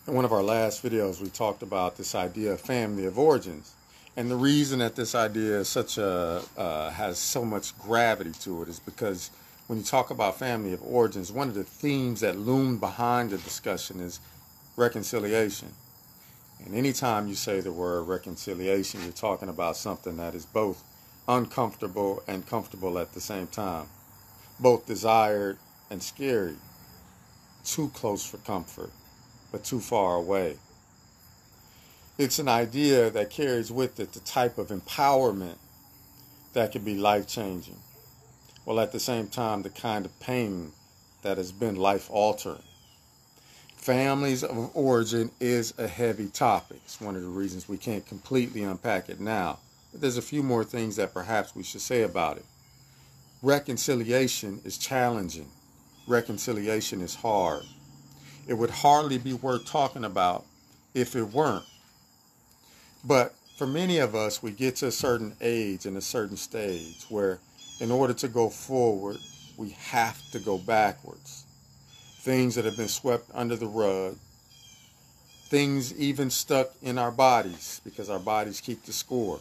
In one of our last videos, we talked about this idea of family of origins. And the reason that this idea is has so much gravity to it is because when you talk about family of origins, one of the themes that loom behind the discussion is reconciliation. And anytime you say the word reconciliation, you're talking about something that is both uncomfortable and comfortable at the same time, both desired and scary, too close for comfort, but too far away. It's an idea that carries with it the type of empowerment that can be life-changing, while at the same time the kind of pain that has been life-altering. Families of origin is a heavy topic. It's one of the reasons we can't completely unpack it now. But there's a few more things that perhaps we should say about it. Reconciliation is challenging. Reconciliation is hard. It would hardly be worth talking about if it weren't. But for many of us, we get to a certain age and a certain stage where in order to go forward, we have to go backwards. Things that have been swept under the rug, things even stuck in our bodies because our bodies keep the score.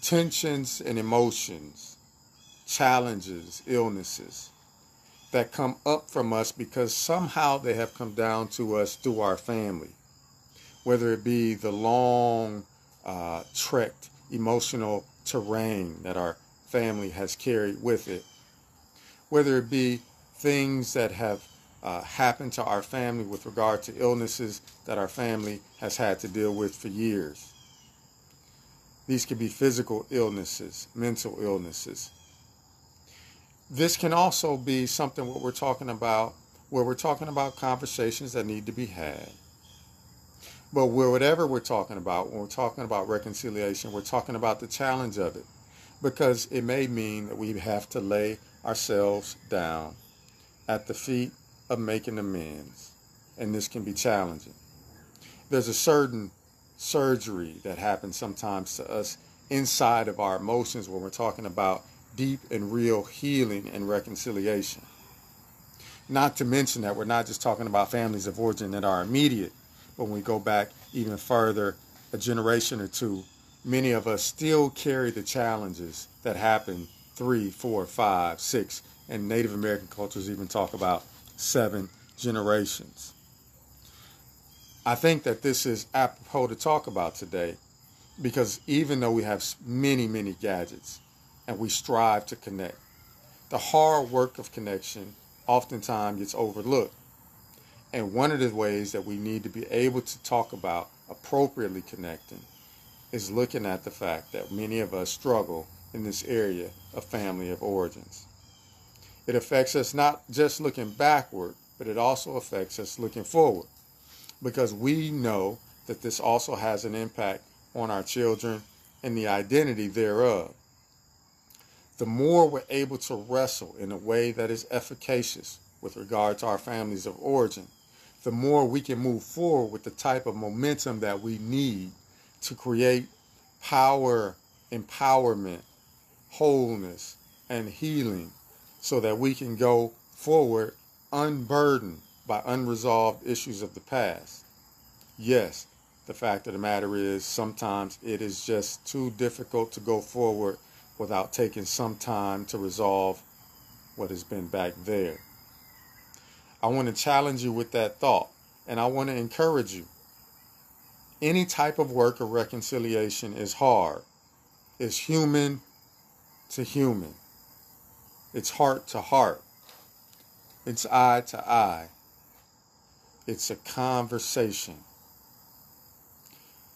Tensions and emotions, challenges, illnesses that come up from us because somehow they have come down to us through our family. Whether it be the long, trekked emotional terrain that our family has carried with it, whether it be things that have happened to our family with regard to illnesses that our family has had to deal with for years. These could be physical illnesses, mental illnesses. This can also be something where we're talking about conversations that need to be had. But whatever we're talking about, when we're talking about reconciliation, we're talking about the challenge of it. Because it may mean that we have to lay ourselves down at the feet of making amends. And this can be challenging. There's a certain surgery that happens sometimes to us inside of our emotions when we're talking about deep and real healing and reconciliation. Not to mention that we're not just talking about families of origin that are immediate, but when we go back even further, a generation or two, many of us still carry the challenges that happened 3, 4, 5, 6, and Native American cultures even talk about 7 generations. I think that this is apropos to talk about today because even though we have many, many gadgets and we strive to connect, the hard work of connection oftentimes gets overlooked. And one of the ways that we need to be able to talk about appropriately connecting is looking at the fact that many of us struggle in this area of family of origins. It affects us not just looking backward, but it also affects us looking forward because we know that this also has an impact on our children and the identity thereof. The more we're able to wrestle in a way that is efficacious with regard to our families of origin, the more we can move forward with the type of momentum that we need to create power, empowerment, wholeness, and healing so that we can go forward unburdened by unresolved issues of the past. Yes, the fact of the matter is sometimes it is just too difficult to go forward without taking some time to resolve what has been back there. I want to challenge you with that thought, and I want to encourage you. Any type of work of reconciliation is hard. It's human to human. It's heart to heart. It's eye to eye. It's a conversation.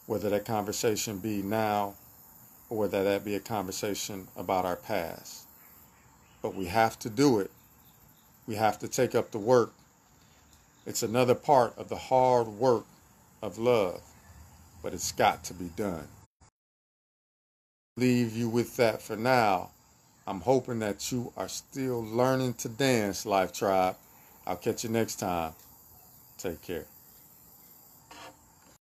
Whether that conversation be now or whether that be a conversation about our past. But we have to do it. We have to take up the work. It's another part of the hard work of love, but it's got to be done. Leave you with that for now. I'm hoping that you are still learning to dance, Life Tribe. I'll catch you next time. Take care.